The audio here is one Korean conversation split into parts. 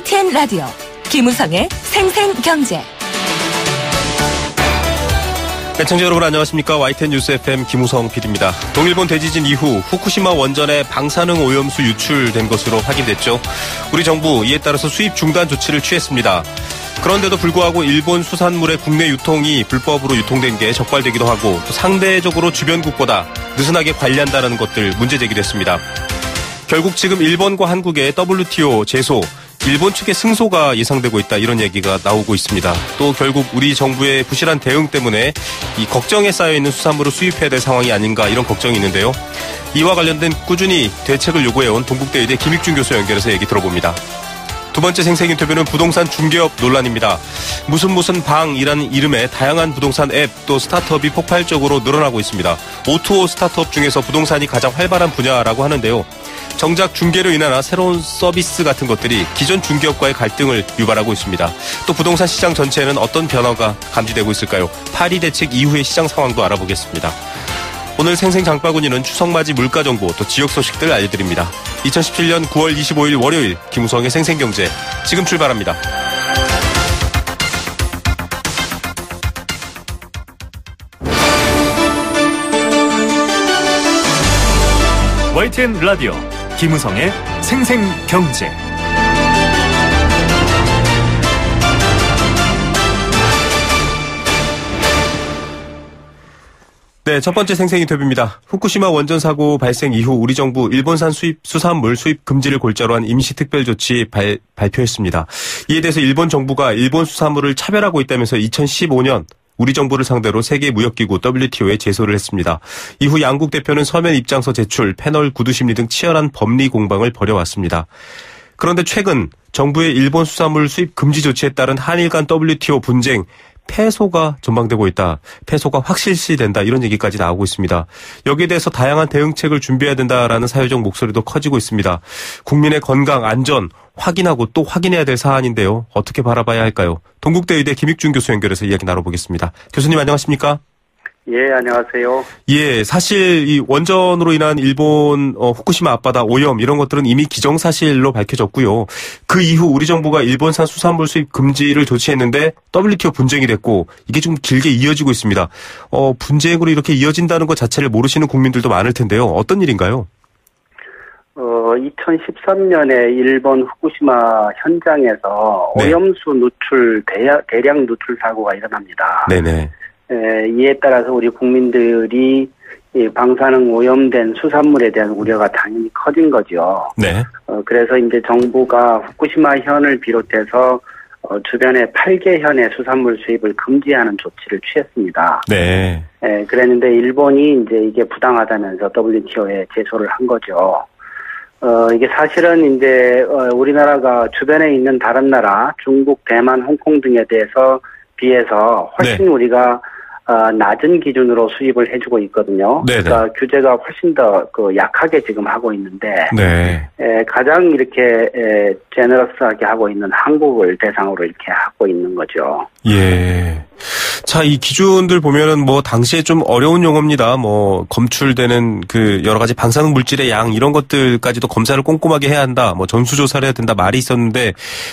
YTN 라디오 김우성의 생생경제. 시청자 여러분 안녕하십니까. YTN 뉴스 FM 김우성 PD입니다. 동일본 대지진 이후 후쿠시마 원전에 방사능 오염수 유출된 것으로 확인됐죠. 우리 정부 이에 따라서 수입 중단 조치를 취했습니다. 그런데도 불구하고 일본 수산물의 국내 유통이 불법으로 유통된 게 적발되기도 하고 또 상대적으로 주변국보다 느슨하게 관리한다는 것들 문제 제기됐습니다. 결국 지금 일본과 한국의 WTO 제소, 일본 측의 승소가 예상되고 있다 이런 얘기가 나오고 있습니다. 또 결국 우리 정부의 부실한 대응 때문에 이 걱정에 쌓여있는 수산물을 수입해야 될 상황이 아닌가 이런 걱정이 있는데요. 이와 관련된 꾸준히 대책을 요구해온 동국대의대 김익준 교수 연결해서 얘기 들어봅니다. 두 번째 생생 인터뷰는 부동산 중개업 논란입니다. 무슨 방이라는 이름의 다양한 부동산 앱 또 스타트업이 폭발적으로 늘어나고 있습니다. O2O 스타트업 중에서 부동산이 가장 활발한 분야라고 하는데요. 정작 중개로 인한 새로운 서비스 같은 것들이 기존 중개업과의 갈등을 유발하고 있습니다. 또 부동산 시장 전체에는 어떤 변화가 감지되고 있을까요? 파리 대책 이후의 시장 상황도 알아보겠습니다. 오늘 생생 장바구니는 추석맞이 물가정보 또 지역 소식들 알려드립니다. 2017년 9월 25일 월요일 김우성의 생생경제 지금 출발합니다. YTN 라디오 김우성의 생생경제. 네, 첫 번째 생생 인터뷰입니다. 후쿠시마 원전 사고 발생 이후 우리 정부 일본산 수산물 수입 금지를 골자로 한 임시 특별 조치 발표했습니다. 이에 대해서 일본 정부가 일본 수산물을 차별하고 있다면서 2015년 우리 정부를 상대로 세계무역기구 WTO에 제소를 했습니다. 이후 양국 대표는 서면 입장서 제출, 패널 구두 심리 등 치열한 법리 공방을 벌여왔습니다. 그런데 최근 정부의 일본 수산물 수입 금지 조치에 따른 한일 간 WTO 분쟁, 패소가 전망되고 있다. 패소가 확실시된다. 이런 얘기까지 나오고 있습니다. 여기에 대해서 다양한 대응책을 준비해야 된다라는 사회적 목소리도 커지고 있습니다. 국민의 건강, 안전 확인하고 또 확인해야 될 사안인데요. 어떻게 바라봐야 할까요? 동국대의대 김익준 교수 연결해서 이야기 나눠보겠습니다. 교수님 안녕하십니까? 예, 안녕하세요. 예, 사실 이 원전으로 인한 일본 후쿠시마 앞바다 오염 이런 것들은 이미 기정사실로 밝혀졌고요. 그 이후 우리 정부가 일본산 수산물 수입 금지를 조치했는데 WTO 분쟁이 됐고 이게 좀 길게 이어지고 있습니다. 분쟁으로 이렇게 이어진다는 것 자체를 모르시는 국민들도 많을 텐데요. 어떤 일인가요? 2013년에 일본 후쿠시마 현장에서 네. 오염수 누출 대량 누출 사고가 일어납니다. 네네. 이에 따라서 우리 국민들이 이 방사능 오염된 수산물에 대한 우려가 당연히 커진 거죠. 네. 그래서 이제 정부가 후쿠시마 현을 비롯해서 주변의 8개 현의 수산물 수입을 금지하는 조치를 취했습니다. 네. 그랬는데 일본이 이제 이게 부당하다면서 WTO에 제소를 한 거죠. 이게 사실은 이제 우리나라가 주변에 있는 다른 나라, 중국, 대만, 홍콩 등에 비해서 훨씬 네. 우리가 낮은 기준으로 수입을 해주고 있거든요. 네네. 그러니까 규제가 훨씬 더 약하게 지금 하고 있는데 네. 가장 이렇게 제너러스하게 하고 있는 한국을 대상으로 이렇게 하고 있는 거죠. 예. 자, 이 기준들 보면은 뭐 당시에 좀 어려운 용어입니다. 뭐 검출되는 그 여러 가지 방사능 물질의 양 이런 것들까지도 검사를 꼼꼼하게 해야 한다. 뭐 전수조사를 해야 된다 말이 있었는데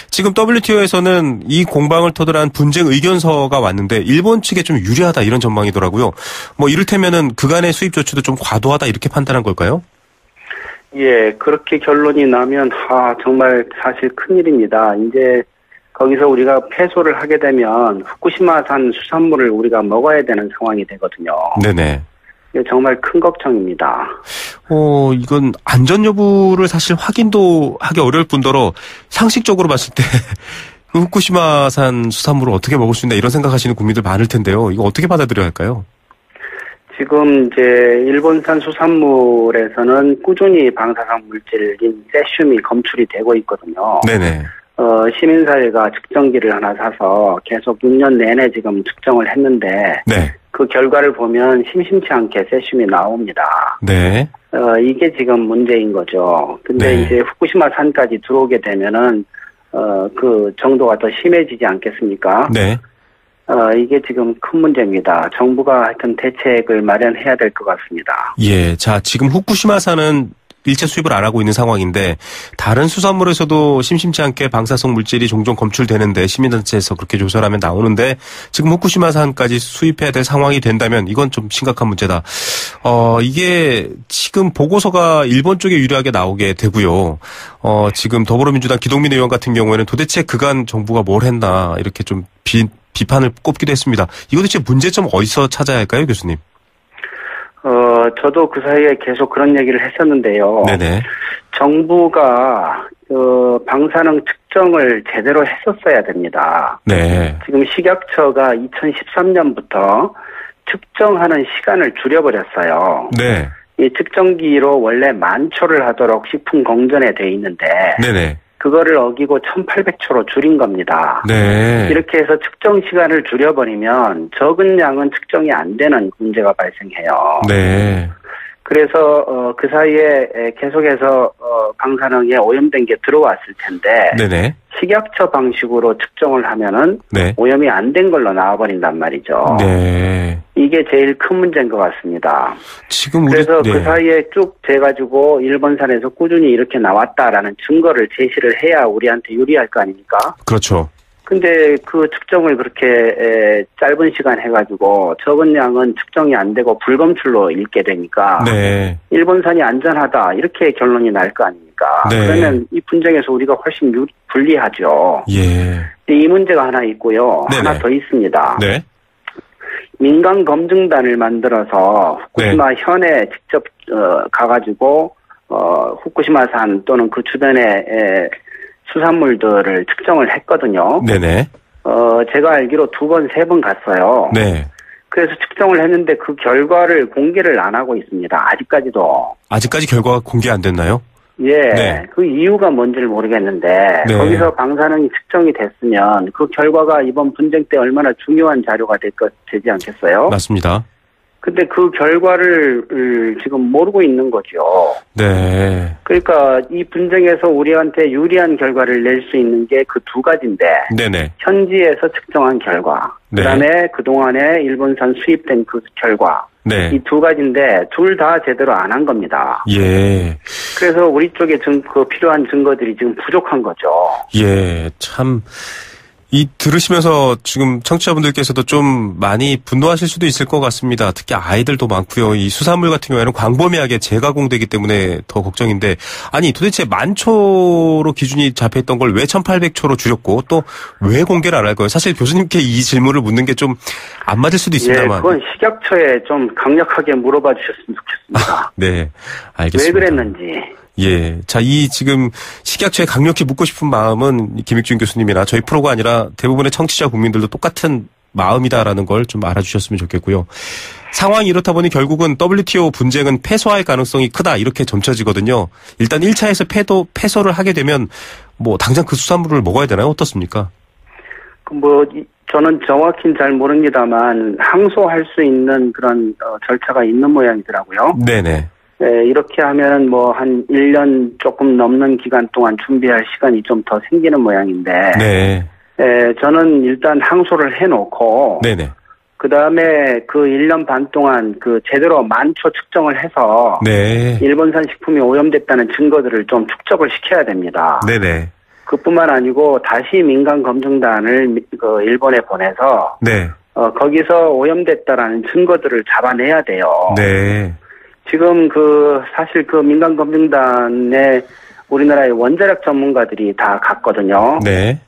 지금 WTO에서는 이 공방을 토대로 분쟁 의견서가 왔는데 일본 측에 좀 유리하다 이런 전망이더라고요. 뭐 이를테면은 그간의 수입 조치도 좀 과도하다 이렇게 판단한 걸까요? 예, 그렇게 결론이 나면 정말 사실 큰일입니다. 이제 거기서 우리가 패소를 하게 되면 후쿠시마산 수산물을 우리가 먹어야 되는 상황이 되거든요. 네네. 이게 정말 큰 걱정입니다. 이건 안전 여부를 사실 확인도 하기 어려울 뿐더러 상식적으로 봤을 때 후쿠시마산 수산물을 어떻게 먹을 수 있나 이런 생각하시는 국민들 많을 텐데요. 이거 어떻게 받아들여야 할까요? 지금 이제 일본산 수산물에서는 꾸준히 방사능 물질인 세슘이 검출이 되고 있거든요. 네네. 시민사회가 측정기를 하나 사서 계속 6년 내내 지금 측정을 했는데 네. 그 결과를 보면 심심치 않게 세슘이 나옵니다. 네. 이게 지금 문제인 거죠. 근데 네. 이제 후쿠시마 산까지 들어오게 되면은 그 정도가 더 심해지지 않겠습니까? 네. 이게 지금 큰 문제입니다. 정부가 하여튼 대책을 마련해야 될 것 같습니다. 예. 자, 지금 후쿠시마산은 일체 수입을 안 하고 있는 상황인데 다른 수산물에서도 심심치 않게 방사성 물질이 종종 검출되는데 시민단체에서 그렇게 조사를 하면 나오는데 지금 후쿠시마산까지 수입해야 될 상황이 된다면 이건 좀 심각한 문제다. 이게 지금 보고서가 일본 쪽에 유리하게 나오게 되고요. 지금 더불어민주당 기동민 의원 같은 경우에는 도대체 그간 정부가 뭘 했나 이렇게 좀 비판을 꼽기도 했습니다. 이거 도대체 문제점 어디서 찾아야 할까요, 교수님? 저도 그 사이에 계속 그런 얘기를 했었는데요. 네네. 정부가 방사능 측정을 제대로 했었어야 됩니다. 네. 지금 식약처가 2013년부터 측정하는 시간을 줄여버렸어요. 네. 이 측정기로 원래 10,000초를 하도록 식품 공전에 돼 있는데 네네. 그거를 어기고 1800초로 줄인 겁니다. 네. 이렇게 해서 측정 시간을 줄여버리면 적은 양은 측정이 안 되는 문제가 발생해요. 네. 그래서 그 사이에 계속해서 방사능에 오염된 게 들어왔을 텐데 네네. 식약처 방식으로 측정을 하면은 네. 오염이 안 된 걸로 나와버린단 말이죠. 네. 이게 제일 큰 문제인 것 같습니다. 지금 그래서 그 사이에 쭉 돼가지고 일본산에서 꾸준히 이렇게 나왔다라는 증거를 제시를 해야 우리한테 유리할 거 아닙니까? 그렇죠. 근데 그 측정을 그렇게 짧은 시간 해가지고 적은 양은 측정이 안 되고 불검출로 읽게 되니까 네. 일본산이 안전하다 이렇게 결론이 날 거 아닙니까? 네. 그러면 이 분쟁에서 우리가 훨씬 불리하죠. 예. 이 문제가 하나 있고요. 네네. 하나 더 있습니다. 네. 민간 검증단을 만들어서 후쿠시마 현에 직접 가가지고 후쿠시마산 또는 그 주변에 수산물들을 측정을 했거든요. 네네. 제가 알기로 2번, 3번 갔어요. 네. 그래서 측정을 했는데 그 결과를 공개를 안 하고 있습니다. 아직까지도. 아직까지 결과가 공개 안 됐나요? 예. 네. 그 이유가 뭔지를 모르겠는데 네. 거기서 방사능이 측정이 됐으면 그 결과가 이번 분쟁 때 얼마나 중요한 자료가 되지 않겠어요? 맞습니다. 근데 그 결과를 지금 모르고 있는 거죠. 네. 그러니까 이 분쟁에서 우리한테 유리한 결과를 낼 수 있는 게 그 2가지인데 네네. 현지에서 측정한 결과, 네. 그다음에 그동안에 일본산 수입된 그 결과, 네. 이 2가지인데 둘 다 제대로 안 한 겁니다. 예. 그래서 우리 쪽에 필요한 증거들이 지금 부족한 거죠. 예. 참. 들으시면서 지금 청취자분들께서도 좀 많이 분노하실 수도 있을 것 같습니다. 특히 아이들도 많고요. 이 수산물 같은 경우에는 광범위하게 재가공되기 때문에 더 걱정인데, 아니 도대체 10,000초로 기준이 잡혀있던 걸 왜 1800초로 줄였고 또 왜 공개를 안 할 거예요? 사실 교수님께 이 질문을 묻는 게 좀 안 맞을 수도 있습니다만. 예, 그건 식약처에 좀 강력하게 물어봐 주셨으면 좋겠습니다. 네, 알겠습니다. 왜 그랬는지. 예. 자, 지금 식약처에 강력히 묻고 싶은 마음은 김익준 교수님이나 저희 프로가 아니라 대부분의 청취자 국민들도 똑같은 마음이다라는 걸 좀 알아주셨으면 좋겠고요. 상황이 이렇다 보니 결국은 WTO 분쟁은 패소할 가능성이 크다 이렇게 점쳐지거든요. 일단 1차에서 패소를 하게 되면 당장 그 수산물을 먹어야 되나요? 어떻습니까? 저는 정확히는 잘 모릅니다만 항소할 수 있는 그런 절차가 있는 모양이더라고요. 네네. 네, 이렇게 하면은 한 1년 조금 넘는 기간 동안 준비할 시간이 좀 더 생기는 모양인데. 네. 저는 일단 항소를 해놓고. 네네. 그 다음에 그 1년 반 동안 제대로 10,000초 측정을 해서. 네. 일본산 식품이 오염됐다는 증거들을 좀 축적을 시켜야 됩니다. 네네. 그뿐만 아니고 다시 민간 검증단을 일본에 보내서. 네. 거기서 오염됐다라는 증거들을 잡아내야 돼요. 네. 지금 사실 민간 검증단에 우리나라의 원자력 전문가들이 다 갔거든요. 네.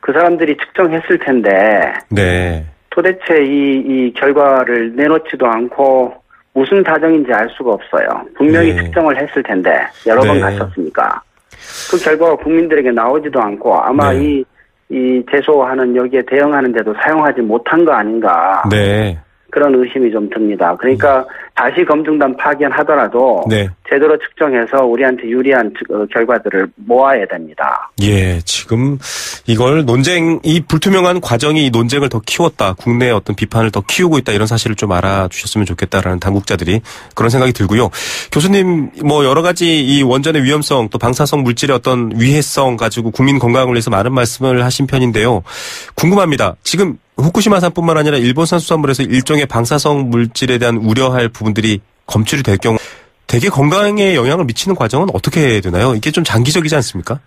그 사람들이 측정했을 텐데. 네. 도대체 이 결과를 내놓지도 않고 무슨 사정인지 알 수가 없어요. 분명히 네. 측정을 했을 텐데 여러 번 갔었으니까. 그 결과가 국민들에게 나오지도 않고 아마 네. 이 제소하는 여기에 대응하는데도 사용하지 못한 거 아닌가. 네. 그런 의심이 좀 듭니다. 그러니까 다시 검증단 파견하더라도 네. 제대로 측정해서 우리한테 유리한 결과들을 모아야 됩니다. 예, 지금 이걸 이 불투명한 과정이 이 논쟁을 더 키웠다. 국내의 어떤 비판을 더 키우고 있다. 이런 사실을 좀 알아주셨으면 좋겠다라는 당국자들이 그런 생각이 들고요. 교수님 여러 가지 이 원전의 위험성 또 방사성 물질의 어떤 위해성 가지고 국민 건강을 위해서 많은 말씀을 하신 편인데요. 궁금합니다. 지금 후쿠시마산뿐만 아니라 일본산 수산물에서 일종의 방사성 물질에 대한 우려할 부분들이 검출이 될 경우 대개 건강에 영향을 미치는 과정은 어떻게 되나요? 이게 좀 장기적이지 않습니까?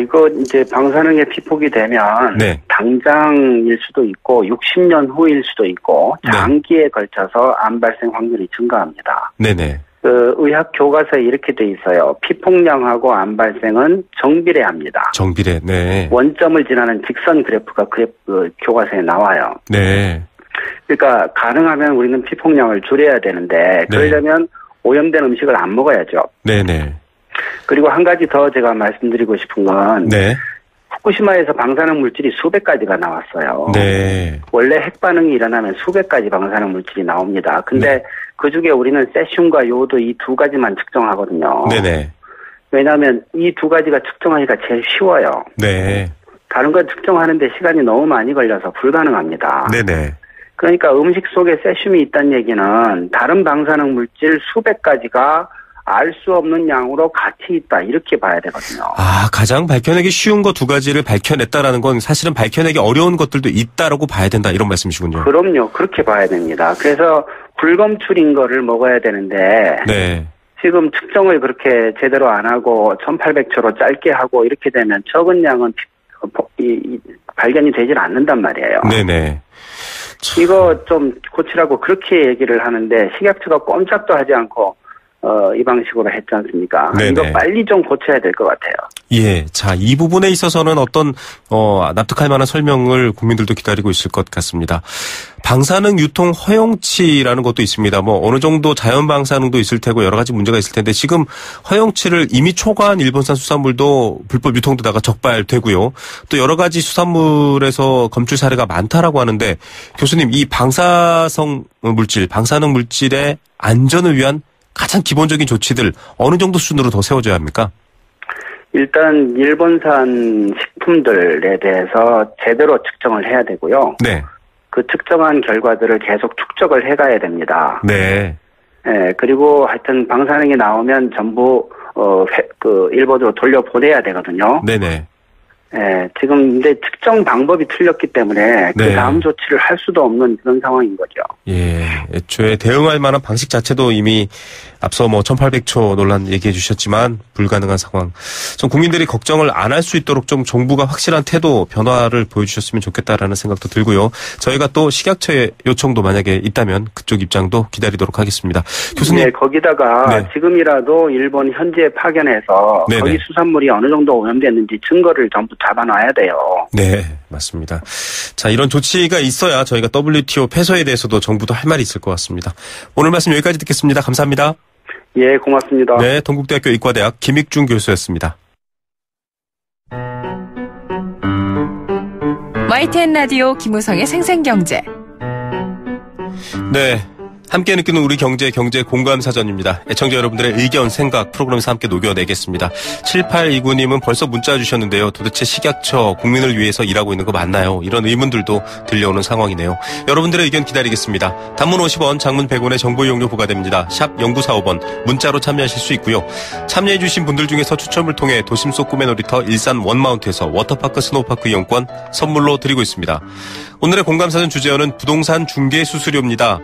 이거 이제 방사능에 피폭이 되면 네. 당장일 수도 있고 60년 후일 수도 있고 장기에 걸쳐서 암 발생 확률이 증가합니다. 네네. 의학 교과서에 이렇게 돼 있어요. 피폭량하고 암 발생은 정비례합니다. 정비례, 네. 원점을 지나는 직선 그래프가 교과서에 나와요. 네. 그러니까 가능하면 우리는 피폭량을 줄여야 되는데 그러려면 오염된 음식을 안 먹어야죠. 네네. 그리고 한 가지 더 제가 말씀드리고 싶은 건 후쿠시마에서 방사능 물질이 수백 가지가 나왔어요. 네. 원래 핵 반응이 일어나면 수백 가지 방사능 물질이 나옵니다. 근데 그 중에 우리는 세슘과 요오드 이 두 가지만 측정하거든요. 네네. 왜냐하면 이 두 가지가 측정하기가 제일 쉬워요. 네. 다른 건 측정하는데 시간이 너무 많이 걸려서 불가능합니다. 네네. 그러니까 음식 속에 세슘이 있다는 얘기는 다른 방사능 물질 수백 가지가 알 수 없는 양으로 같이 있다 이렇게 봐야 되거든요. 가장 밝혀내기 쉬운 거 두 가지를 밝혀냈다라는 건 사실은 밝혀내기 어려운 것들도 있다라고 봐야 된다 이런 말씀이시군요. 그럼요. 그렇게 봐야 됩니다. 그래서 불검출인 거를 먹어야 되는데 지금 측정을 그렇게 제대로 안 하고 1800초로 짧게 하고 이렇게 되면 적은 양은 발견이 되질 않는단 말이에요. 네네. 이거 좀 고치라고 그렇게 얘기를 하는데 식약처가 꼼짝도 하지 않고 이 방식으로 했지 않습니까? 네네. 이거 빨리 좀 고쳐야 될 것 같아요. 예. 자, 이 부분에 있어서는 어떤, 납득할 만한 설명을 국민들도 기다리고 있을 것 같습니다. 방사능 유통 허용치라는 것도 있습니다. 어느 정도 자연 방사능도 있을 테고 여러 가지 문제가 있을 텐데 지금 허용치를 이미 초과한 일본산 수산물도 불법 유통되다가 적발되고요. 또 여러 가지 수산물에서 검출 사례가 많다라고 하는데 교수님, 이 방사능 물질의 안전을 위한 가장 기본적인 조치들 어느 정도 수준으로 더 세워져야 합니까? 일단 일본산 식품들에 대해서 제대로 측정을 해야 되고요. 네. 그 측정한 결과들을 계속 축적을 해가야 됩니다. 네. 네. 그리고 하여튼 방사능이 나오면 전부 일본으로 돌려보내야 되거든요. 네네. 네, 지금 근데 특정 방법이 틀렸기 때문에 그 다음 조치를 할 수도 없는 그런 상황인 거죠. 예, 애초에 대응할 만한 방식 자체도 이미 앞서 1800초 논란 얘기해 주셨지만 불가능한 상황. 좀 국민들이 걱정을 안 할 수 있도록 좀 정부가 확실한 태도 변화를 보여주셨으면 좋겠다라는 생각도 들고요. 저희가 또 식약처의 요청도 만약에 있다면 그쪽 입장도 기다리도록 하겠습니다. 교수님. 네, 거기다가 지금이라도 일본 현지에 파견해서 거기 수산물이 어느 정도 오염됐는지 증거를 전부 잡아놔야 돼요. 네, 맞습니다. 자, 이런 조치가 있어야 저희가 WTO 폐소에 대해서도 정부도 할 말이 있을 것 같습니다. 오늘 말씀 여기까지 듣겠습니다. 감사합니다. 예, 고맙습니다. 네, 동국대학교 의과대학 김익중 교수였습니다. YTN 라디오 김우성의 생생경제. 네. 함께 느끼는 우리 경제 공감 사전입니다. 애청자 여러분들의 의견, 생각 프로그램에서 함께 녹여내겠습니다. 7829님은 벌써 문자 주셨는데요. 도대체 식약처 국민을 위해서 일하고 있는 거 맞나요? 이런 의문들도 들려오는 상황이네요. 여러분들의 의견 기다리겠습니다. 단문 50원, 장문 100원의 정보 이용료 부과됩니다. 샵 0945번 문자로 참여하실 수 있고요. 참여해 주신 분들 중에서 추첨을 통해 도심 속 꿈의 놀이터 일산 원마운트에서 워터파크 스노우파크 이용권 선물로 드리고 있습니다. 오늘의 공감사전 주제어는 부동산 중개 수수료입니다.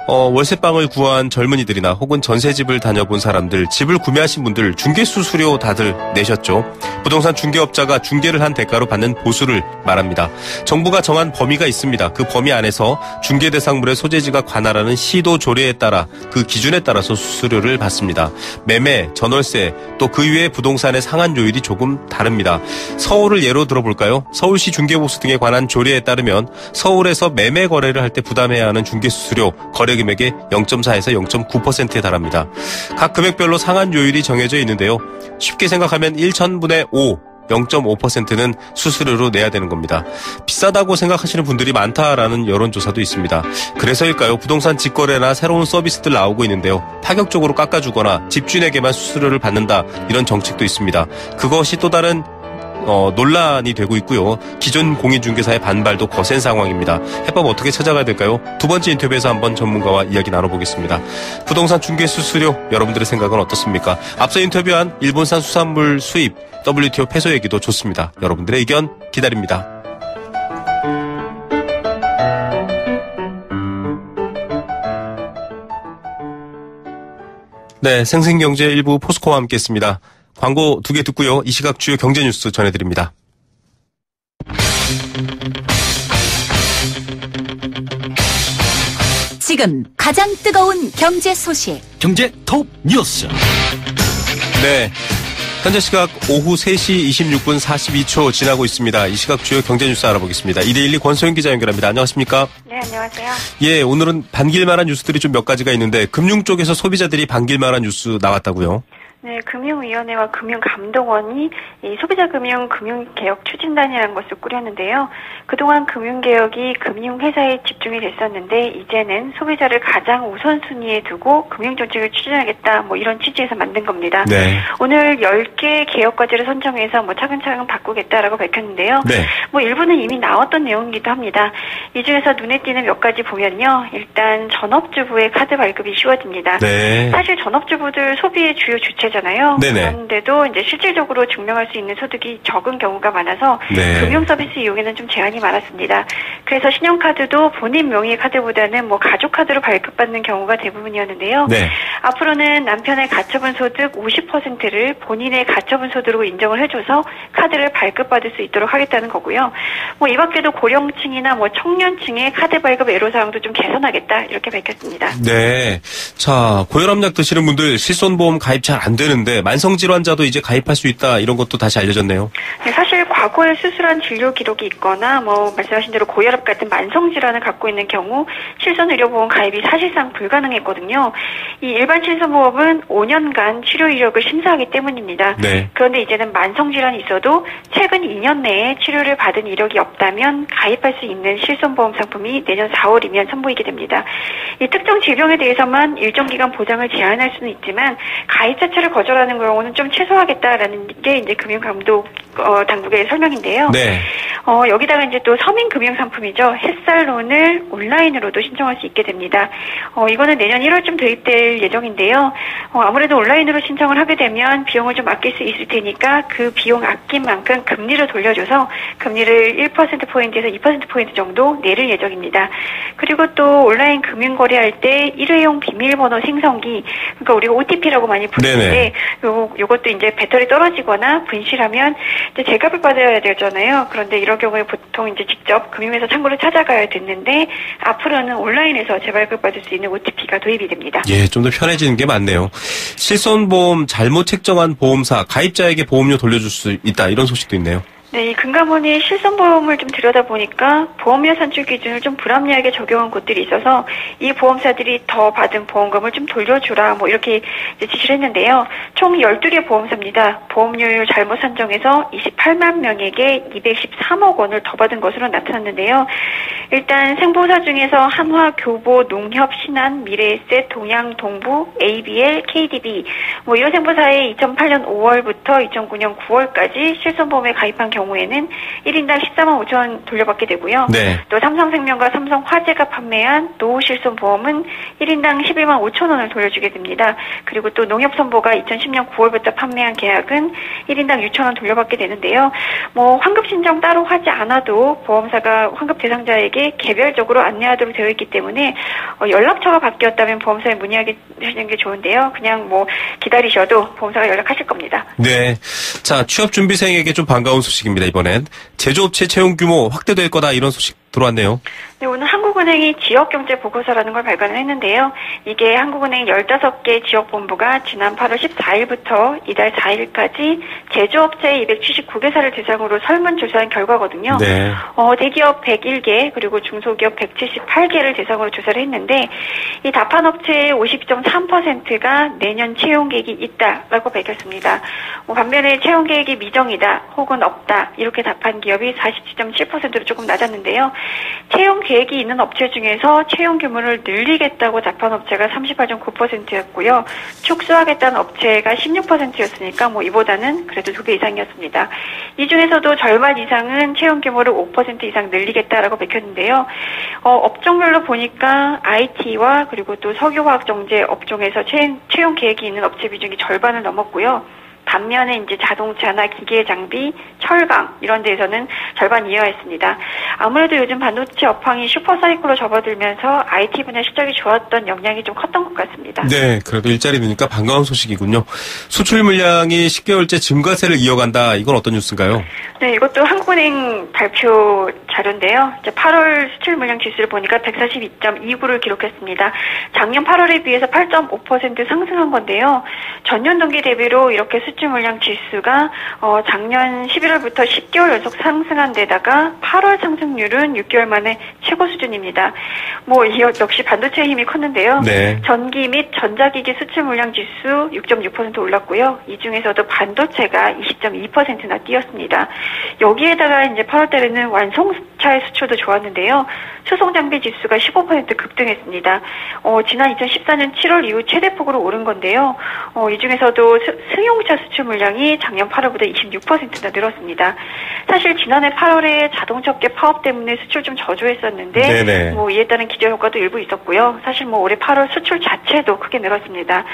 월세방을 구한 젊은이들이나 혹은 전세집을 다녀본 사람들, 집을 구매하신 분들 중개 수수료 다들 내셨죠. 부동산 중개업자가 중개를 한 대가로 받는 보수를 말합니다. 정부가 정한 범위가 있습니다. 그 범위 안에서 중개 대상물의 소재지가 관할하는 시도 조례에 따라 그 기준에 따라서 수수료를 받습니다. 매매, 전월세, 또 그 이외의 부동산의 상한 요율이 조금 다릅니다. 서울을 예로 들어볼까요? 서울시 중개보수 등에 관한 조례에 따르면 서울에서 매매 거래를 할 때 부담해야 하는 중개수수료 거래 금액의 0.4에서 0.9%에 달합니다. 각 금액별로 상한 요율이 정해져 있는데요. 쉽게 생각하면 1,000분의 5, 0.5%는 수수료로 내야 되는 겁니다. 비싸다고 생각하시는 분들이 많다라는 여론조사도 있습니다. 그래서일까요? 부동산 직거래나 새로운 서비스들 나오고 있는데요. 파격적으로 깎아주거나 집주인에게만 수수료를 받는다 이런 정책도 있습니다. 그것이 또 다른 논란이 되고 있고요. 기존 공인중개사의 반발도 거센 상황입니다. 해법 어떻게 찾아가야 될까요? 두 번째 인터뷰에서 한번 전문가와 이야기 나눠보겠습니다. 부동산 중개 수수료 여러분들의 생각은 어떻습니까? 앞서 인터뷰한 일본산 수산물 수입 WTO 폐소 얘기도 좋습니다. 여러분들의 의견 기다립니다. 네, 생생경제 일부 포스코와 함께했습니다. 광고 2개 듣고요. 이 시각 주요 경제 뉴스 전해드립니다. 지금 가장 뜨거운 경제 소식. 경제 톱 뉴스. 네. 현재 시각 오후 3시 26분 42초 지나고 있습니다. 이 시각 주요 경제 뉴스 알아보겠습니다. 이데일리 권소영 기자 연결합니다. 안녕하십니까? 네, 안녕하세요. 예, 오늘은 반길만한 뉴스들이 좀 몇 가지가 있는데 금융 쪽에서 소비자들이 반길만한 뉴스 나왔다고요? 네, 금융위원회와 금융감독원이 이 소비자금융 금융개혁 추진단이라는 것을 꾸렸는데요. 그동안 금융개혁이 금융회사에 집중이 됐었는데 이제는 소비자를 가장 우선순위에 두고 금융정책을 추진하겠다 뭐 이런 취지에서 만든 겁니다. 네. 오늘 10개 개혁과제를 선정해서 뭐 차근차근 바꾸겠다라고 밝혔는데요. 네. 뭐 일부는 이미 나왔던 내용이기도 합니다. 이 중에서 눈에 띄는 몇 가지 보면요. 일단 전업주부의 카드 발급이 쉬워집니다. 네. 사실 전업주부들 소비의 주요 주체잖아요. 네네. 그런데도 이제 실질적으로 증명할 수 있는 소득이 적은 경우가 많아서 네. 금융 서비스 이용에는 좀 제한이 많았습니다. 그래서 신용카드도 본인 명의의 카드보다는 뭐 가족 카드로 발급받는 경우가 대부분이었는데요. 네. 앞으로는 남편의 가처분 소득 50%를 본인의 가처분 소득으로 인정을 해줘서 카드를 발급받을 수 있도록 하겠다는 거고요. 뭐 이 밖에도 고령층이나 뭐 청년층의 카드 발급 애로사항도 좀 개선하겠다 이렇게 밝혔습니다. 네. 자, 고혈압약 드시는 분들 실손보험 가입 잘 안 되는데 만성질환자도 이제 가입할 수 있다 이런 것도 다시 알려졌네요. 네, 사실 과거에 수술한 진료 기록이 있거나 뭐 말씀하신 대로 고혈압 같은 만성질환을 갖고 있는 경우 실손의료보험 가입이 사실상 불가능했거든요. 이 일반 실손보험은 5년간 치료 이력을 심사하기 때문입니다. 네. 그런데 이제는 만성질환이 있어도 최근 2년 내에 치료를 받은 이력이 없다면 가입할 수 있는 실손보험 상품이 내년 4월이면 선보이게 됩니다. 이 특정 질병에 대해서만 일정 기간 보장을 제한할 수는 있지만 가입 자체를 거절하는 경우는 좀 최소화하겠다라는 게 이제 금융감독 당국의 설명인데요. 네. 여기다가 이제 또 서민금융상품이죠. 햇살론을 온라인으로도 신청할 수 있게 됩니다. 이거는 내년 1월쯤 도입될 예정인데요. 아무래도 온라인으로 신청을 하게 되면 비용을 좀 아낄 수 있을 테니까 그 비용 아낀 만큼 금리를 돌려줘서 금리를 1%포인트에서 2%포인트 정도 내릴 예정입니다. 그리고 또 온라인 금융거래할 때 일회용 비밀번호 생성기, 그러니까 우리가 OTP라고 많이 부르는데 요것도 이제 배터리 떨어지거나 분실하면 이제 제값을 받아야 되잖아요. 그런데 이런 경우에 보통 이제 직접 금융회사 창구를 찾아가야 됐는데 앞으로는 온라인에서 재발급 받을 수 있는 OTP가 도입이 됩니다. 예, 좀 더 편해지는 게 많네요. 실손보험 잘못 책정한 보험사 가입자에게 보험료 돌려줄 수 있다 이런 소식도 있네요. 네, 이 금감원이 실손보험을 좀 들여다보니까 보험료 산출 기준을 좀 불합리하게 적용한 곳들이 있어서 이 보험사들이 더 받은 보험금을 좀 돌려주라 뭐 이렇게 이제 지시를 했는데요. 총 12개 보험사입니다. 보험료율 잘못 산정해서 28만 명에게 213억 원을 더 받은 것으로 나타났는데요. 일단 생보사 중에서 한화, 교보, 농협, 신한, 미래에셋, 동양, 동부, ABL, KDB 뭐 이런 생보사에 2008년 5월부터 2009년 9월까지 실손보험에 가입한 경우에는 1인당 14만 5천 원 돌려받게 되고요. 네. 또 삼성생명과 삼성화재가 판매한 노후실손보험은 1인당 11만 5천 원을 돌려주게 됩니다. 그리고 또 농협선보가 2010년 9월부터 판매한 계약은 1인당 6천 원 돌려받게 되는데요. 뭐 환급 신청 따로 하지 않아도 보험사가 환급 대상자에게 개별적으로 안내하도록 되어 있기 때문에 연락처가 바뀌었다면 보험사에 문의하시는 게 좋은데요. 그냥 뭐 기다리셔도 보험사가 연락하실 겁니다. 네. 자, 취업준비생에게 좀 반가운 소식입니다. 이번엔 제조업체 채용 규모 확대될 거다 이런 소식 들어왔네요. 네, 오늘 한국은행이 지역경제보고서라는 걸 발간을 했는데요. 이게 한국은행 15개 지역본부가 지난 8월 14일부터 이달 4일까지 제조업체 279개사를 대상으로 설문조사한 결과거든요. 네. 대기업 101개 그리고 중소기업 178개를 대상으로 조사를 했는데 이 답한 업체의 50.3%가 내년 채용 계획이 있다라고 밝혔습니다. 반면에 채용 계획이 미정이다 혹은 없다 이렇게 답한 기업이 47.7%로 조금 낮았는데요. 채용 계획이 있는 업체 중에서 채용 규모를 늘리겠다고 답한 업체가 38.9%였고요. 축소하겠다는 업체가 16%였으니까 뭐 이보다는 그래도 2배 이상이었습니다. 이 중에서도 절반 이상은 채용 규모를 5% 이상 늘리겠다라고 밝혔는데요. 업종별로 보니까 IT와 그리고 또 석유화학정제 업종에서 채용 계획이 있는 업체 비중이 절반을 넘었고요. 반면에 이제 자동차나 기계 장비, 철강 이런 데에서는 절반 이하였습니다. 아무래도 요즘 반도체 업황이 슈퍼사이클로 접어들면서 IT 분야 실적이 좋았던 영향이 좀 컸던 것 같습니다. 네, 그래도 일자리 느니까 반가운 소식이군요. 수출 물량이 10개월째 증가세를 이어간다. 이건 어떤 뉴스인가요? 네, 이것도 한국은행 발표 자료인데요. 이제 8월 수출 물량 지수를 보니까 142.29를 기록했습니다. 작년 8월에 비해서 8.5% 상승한 건데요. 전년 동기 대비로 이렇게 수출 물량 지수가 작년 11월부터 10개월 연속 상승한 데다가 8월 상승률은 6개월 만에 최고 수준입니다. 역시 반도체의 힘이 컸는데요. 네. 전기 및 전자기기 수출 물량 지수 6.6% 올랐고요. 이 중에서도 반도체가 20.2%나 뛰었습니다. 여기에다가 이제 8월 달에는 완성차의 수출도 좋았는데요. 수송장비 지수가 15% 급등했습니다. 지난 2014년 7월 이후 최대폭으로 오른 건데요. 이 중에서도 승용차 수출 물량이 작년 8월보다 26%나 늘었습니다. 사실 지난해 8월에 자동차 업계 파업 때문에 수출 좀 저조했었는데 네네. 이에 따른 기저 효과도 일부 있었고요. 사실 올해 8월 수출 자체도 크게 늘었습니다.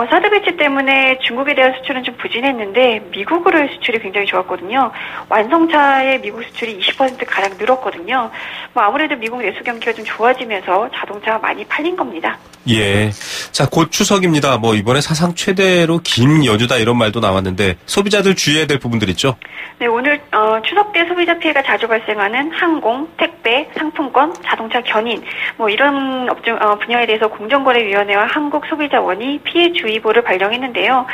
사드 배치 때문에 중국에 대한 수출은 좀 부진했는데 미국으로의 수출이 굉장히 좋았거든요. 완성차의 미국 수출이 20%가량 늘었거든요. 아무래도 미국 내수 경기가 좀 좋아지면서 자동차가 많이 팔린 겁니다. 예. 자, 곧 추석입니다. 이번에 사상 최대로 긴 연휴다 이런 말도 나왔는데 소비자들 주의해야 될 부분들 있죠? 네, 오늘 추석 때 소비자 피해가 자주 발생하는 항공, 택배, 상품권, 자동차 견인 이런 업종 분야에 대해서 공정거래위원회와 한국소비자원이 피해 주의보를 발령했는데요.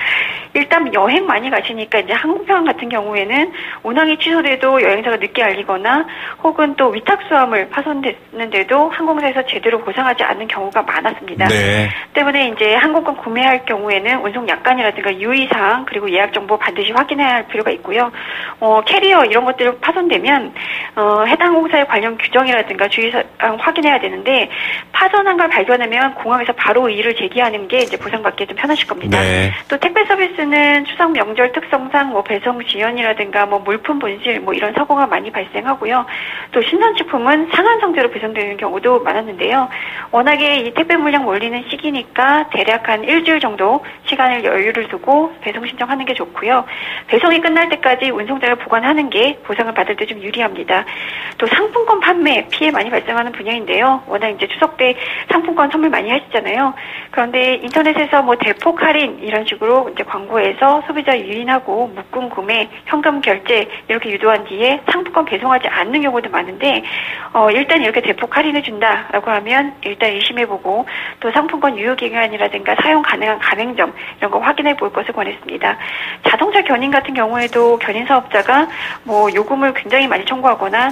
일단 여행 많이 가시니까 이제 항공편 같은 경우에는 운항이 취소돼도 여행사가 늦게 알리거나 혹은 또 위탁수화물 파손됐는데도 항공사에서 제대로 보상하지 않는 경우가 많았습니다. 네. 때문에 이제 항공권 구매할 경우에는 운송 약관이라든가 유의사항 그리고 예약 정보 반드시 확인해야 할 필요가 있고요. 캐리어 이런 것들 파손되면 해당 항공사의 관련 규정이라든가 주의사항 확인해야 되는데 파손한 걸 발견하면 공항에서 바로 이의를 제기하는 게 이제 보상받기 좀 편하실 겁니다. 네. 또 택배 서비스는 추석 명절 특성상 배송 지연이라든가 물품 분실 이런 사고가 많이 발생하고요. 또 신선식품은 상한 상태로 배송되는 경우도 많았는데요. 워낙에 이 택배 물량 몰리는 시기니까 대략 한 일주일 정도 시간을 여유를 두고 배송 신청하는 게 좋고요. 배송이 끝날 때까지 운송자를 보관하는 게 보상을 받을 때 좀 유리합니다. 또 상품권 판매 피해 많이 발생하는 분야인데요. 워낙 이제 추석 때 상품권 선물 많이 하시잖아요. 그런데 인터넷에서 대폭 할인 이런 식으로 이제 광고에서 소비자 유인하고 묶음 구매, 현금 결제 이렇게 유도한 뒤에 상품권 배송하지 않는 경우도 많은데 일단 이렇게 대폭 할인해 준다라고 하면 일단 의심해보고 또 상품권 유효 기간이라든가 사용 가능한 가맹점 이런 거 확인해 볼 것을 권했습니다. 자동차 견인 같은 경우에도 견인 사업자가 요금을 굉장히 많이 청구하거나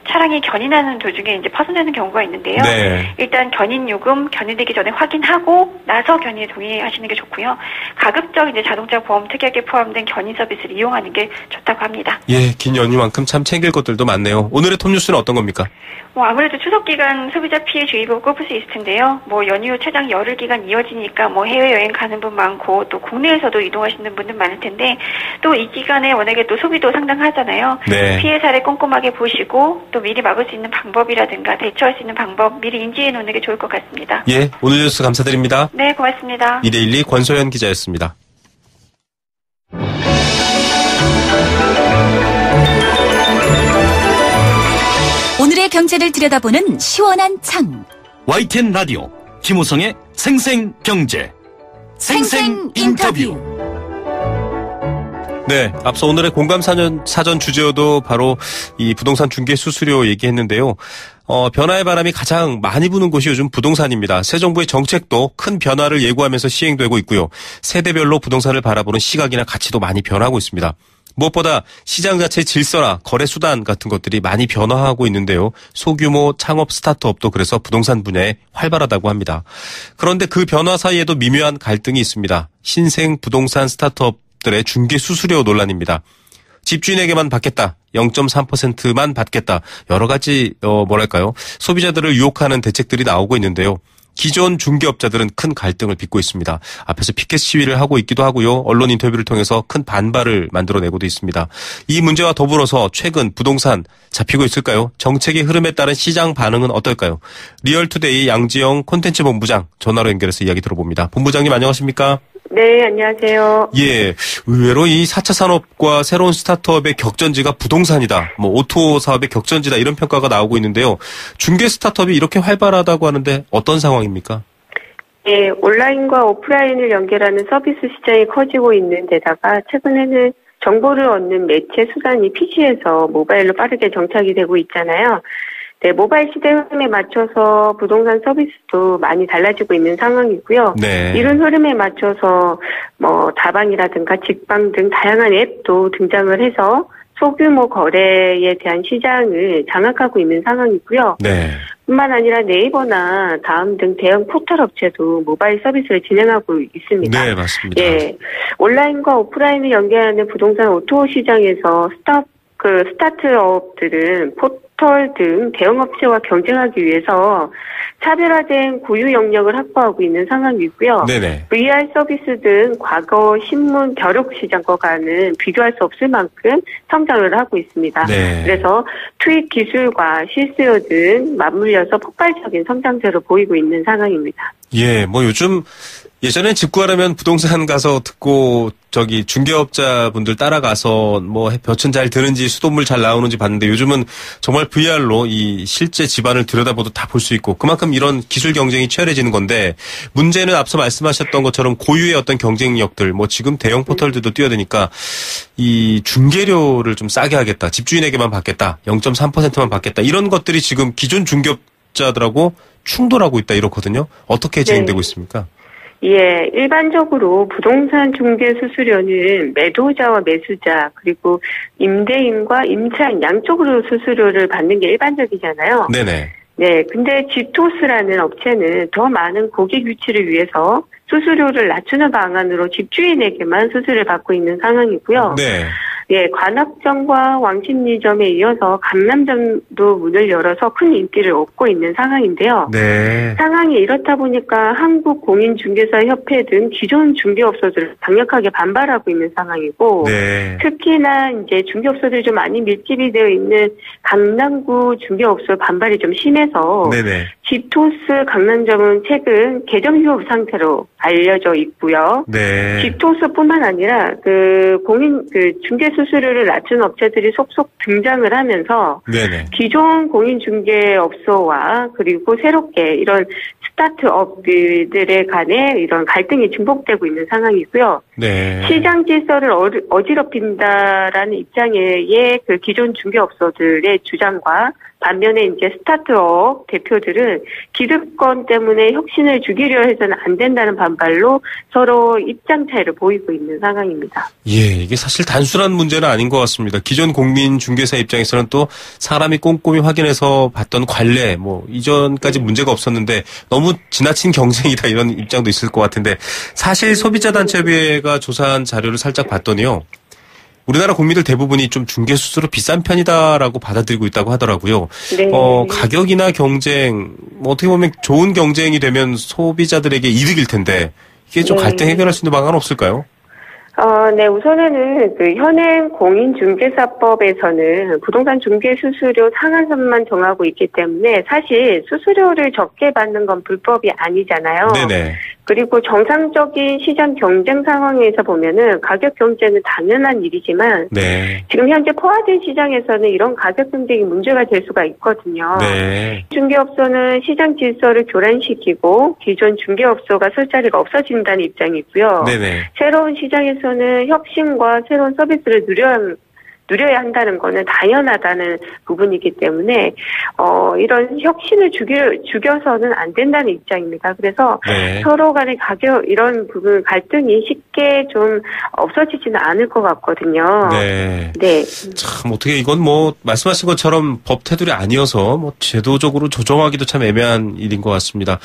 차량이 견인하는 도중에 이제 파손되는 경우가 있는데요. 네. 일단 견인 요금 견인되기 전에 확인하고 나서 견인에 동의하시는 게 좋고요. 가급적 이제 자동차 보험 특약에 포함된 견인 서비스를 이용하는 게 좋다고 합니다. 예, 긴 연휴만큼 참 챙길 것들도 많네요. 오늘의 톱뉴스는 어떤 겁니까? 아무래도 추석 기간 소비자 피해 주의보 꼽을 수 있을 텐데요. 연휴 최장 열흘 기간 이어지니까 해외여행 가는 분 많고 또 국내에서도 이동하시는 분들 많을 텐데 또 이 기간에 워낙에 또 소비도 상당하잖아요. 네. 피해 사례 꼼꼼하게 보시고 또 미리 막을 수 있는 방법이라든가 대처할 수 있는 방법 미리 인지해 놓는 게 좋을 것 같습니다. 예, 오늘 뉴스 감사드립니다. 네, 고맙습니다. 이데일리 권소연 기자였습니다. 오늘의 경제를 들여다보는 시원한 창. YTN 라디오 김우성의 생생경제 생생인터뷰. 네, 앞서 오늘의 공감사전 주제어도 바로 이 부동산 중개 수수료 얘기했는데요. 변화의 바람이 가장 많이 부는 곳이 요즘 부동산입니다. 새 정부의 정책도 큰 변화를 예고하면서 시행되고 있고요. 세대별로 부동산을 바라보는 시각이나 가치도 많이 변하고 있습니다. 무엇보다 시장 자체의 질서나 거래 수단 같은 것들이 많이 변화하고 있는데요. 소규모 창업 스타트업도 그래서 부동산 분야에 활발하다고 합니다. 그런데 그 변화 사이에도 미묘한 갈등이 있습니다. 신생 부동산 스타트업들의 중개 수수료 논란입니다. 집주인에게만 받겠다. 0.3%만 받겠다. 여러 가지 소비자들을 유혹하는 대책들이 나오고 있는데요. 기존 중개업자들은 큰 갈등을 빚고 있습니다. 앞에서 피켓 시위를 하고 있기도 하고요. 언론 인터뷰를 통해서 큰 반발을 만들어내고도 있습니다. 이 문제와 더불어서 최근 부동산 잡히고 있을까요? 정책의 흐름에 따른 시장 반응은 어떨까요? 리얼투데이 양지영 콘텐츠 본부장 전화로 연결해서 이야기 들어봅니다. 본부장님 안녕하십니까? 네, 안녕하세요. 예, 의외로 이 4차 산업과 새로운 스타트업의 격전지가 부동산이다. 뭐 오토 사업의 격전지다 이런 평가가 나오고 있는데요. 중개 스타트업이 이렇게 활발하다고 하는데 어떤 상황입니까? 네, 온라인과 오프라인을 연결하는 서비스 시장이 커지고 있는 데다가 최근에는 정보를 얻는 매체 수단이 PC에서 모바일로 빠르게 정착이 되고 있잖아요. 네, 모바일 시대 흐름에 맞춰서 부동산 서비스도 많이 달라지고 있는 상황이고요. 네. 이런 흐름에 맞춰서 다방이라든가 직방 등 다양한 앱도 등장을 해서 소규모 거래에 대한 시장을 장악하고 있는 상황이고요. 네. 뿐만 아니라 네이버나 다음 등 대형 포털 업체도 모바일 서비스를 진행하고 있습니다. 네, 맞습니다. 예, 온라인과 오프라인을 연계하는 부동산 오토 시장에서 스타트업들은 포털 등 대형 업체와 경쟁하기 위해서 차별화된 고유 영역을 확보하고 있는 상황이고요. 네네. VR 서비스 등 과거 신문 벼룩 시장과는 비교할 수 없을 만큼 성장을 하고 있습니다. 네. 그래서 투입 기술과 실수요 등 맞물려서 폭발적인 성장세로 보이고 있는 상황입니다. 예, 뭐 요즘 예전엔 집 구하려면 부동산 가서 듣고 중개업자분들 따라가서 뭐 볕은 잘 드는지 수돗물 잘 나오는지 봤는데 요즘은 정말 VR로 이 실제 집안을 들여다봐도 다 볼 수 있고 그만큼 이런 기술 경쟁이 치열해지는 건데 문제는 앞서 말씀하셨던 것처럼 고유의 어떤 경쟁력들 뭐 지금 대형 포털들도 뛰어드니까 이 중개료를 좀 싸게 하겠다. 집주인에게만 받겠다. 0.3%만 받겠다. 이런 것들이 지금 기존 중개업자들하고 충돌하고 있다 이렇거든요. 어떻게 진행되고 있습니까? 예, 일반적으로 부동산 중개 수수료는 매도자와 매수자 그리고 임대인과 임차인 양쪽으로 수수료를 받는 게 일반적이잖아요. 네네. 네, 근데 지토스라는 업체는 더 많은 고객 유치를 위해서 수수료를 낮추는 방안으로 집주인에게만 수수료를 받고 있는 상황이고요. 네. 예, 관악정과 왕십리점에 이어서 강남점도 문을 열어서 큰 인기를 얻고 있는 상황인데요. 네. 상황이 이렇다 보니까 한국공인중개사협회 등 기존 중개업소들 강력하게 반발하고 있는 상황이고, 네. 특히나 이제 중개업소들이 좀 많이 밀집이 되어 있는 강남구 중개업소 반발이 좀 심해서, 네네. 지토스 강남점은 최근 개점 휴업 상태로 알려져 있고요. 네. 지토스뿐만 아니라 중개 수수료를 낮춘 업체들이 속속 등장을 하면서 네네. 기존 공인중개업소와 그리고 새롭게 이런 스타트업들에 간에 이런 갈등이 증폭되고 있는 상황이고요. 네. 시장 질서를 어지럽힌다라는 입장의 그 기존 중개업소들의 주장과 반면에 이제 스타트업 대표들은 기득권 때문에 혁신을 주기려 해서는 안 된다는 반발로 서로 입장 차이를 보이고 있는 상황입니다. 예, 이게 사실 단순한 문제는 아닌 것 같습니다. 기존 공인중개사 입장에서는 또 사람이 꼼꼼히 확인해서 봤던 관례, 뭐 이전까지 문제가 없었는데 너무 지나친 경쟁이다 이런 입장도 있을 것 같은데 사실 소비자단체회가 조사한 자료를 살짝 봤더니요. 우리나라 국민들 대부분이 좀 중개 수수료 비싼 편이다라고 받아들이고 있다고 하더라고요. 네. 가격이나 경쟁, 뭐 어떻게 보면 좋은 경쟁이 되면 소비자들에게 이득일 텐데 이게 좀 갈등 해결할 수 있는 방안은 없을까요? 네, 우선에는 그 현행 공인중개사법에서는 부동산 중개 수수료 상한선만 정하고 있기 때문에 사실 수수료를 적게 받는 건 불법이 아니잖아요. 네네. 그리고 정상적인 시장 경쟁 상황에서 보면은 가격 경쟁은 당연한 일이지만 네. 지금 현재 포화된 시장에서는 이런 가격 경쟁이 문제가 될 수가 있거든요. 네. 중개업소는 시장 질서를 교란시키고 기존 중개업소가 설 자리가 없어진다는 입장이고요. 네네. 새로운 시장에서는 혁신과 새로운 서비스를 누려야 한다는 거는 당연하다는 부분이기 때문에 이런 혁신을 죽여서는 안 된다는 입장입니다. 그래서 네. 서로 간의 가격 이런 부분 갈등이 쉽게 좀 없어지지는 않을 것 같거든요. 네. 네. 참 어떻게 이건 뭐 말씀하신 것처럼 법 테두리 아니어서 뭐 제도적으로 조정하기도 참 애매한 일인 것 같습니다.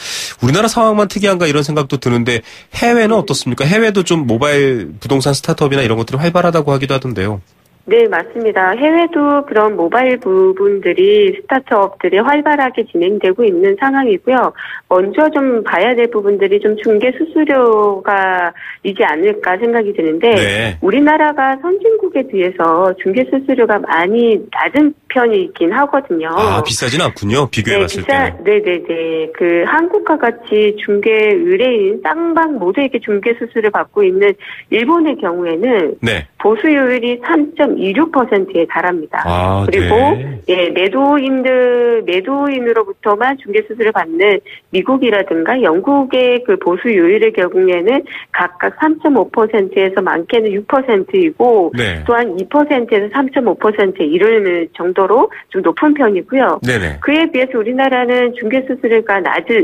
우리나라 상황만 특이한가 이런 생각도 드는데 해외는 어떻습니까? 해외도 좀 모바일 부동산 스타트업이나 이런 것들이 활발하다고 하기도 하던데요. 네, 맞습니다. 해외도 그런 모바일 부분들이 스타트업들이 활발하게 진행되고 있는 상황이고요. 먼저 좀 봐야 될 부분들이 좀 중개 수수료가 이지 않을까 생각이 드는데 네. 우리나라가 선진국에 비해서 중개 수수료가 많이 낮은 편이긴 하거든요. 아, 비싸진 않군요. 비교해봤을 때. 네네네. 그 한국과 같이 중개 의뢰인 쌍방 모두에게 중개 수수료를 받고 있는 일본의 경우에는 네. 보수율이 3.26%에 달합니다. 아, 그리고 네. 예, 매도인으로부터만 중개 수수료를 받는 미국이라든가 영국의 그 보수율의 경우에는 각각 3.5%에서 많게는 6%이고 네. 또한 2%에서 3.5%에 이르는 정도로 좀 높은 편이고요. 네네. 그에 비해서 우리나라는 중개 수수료가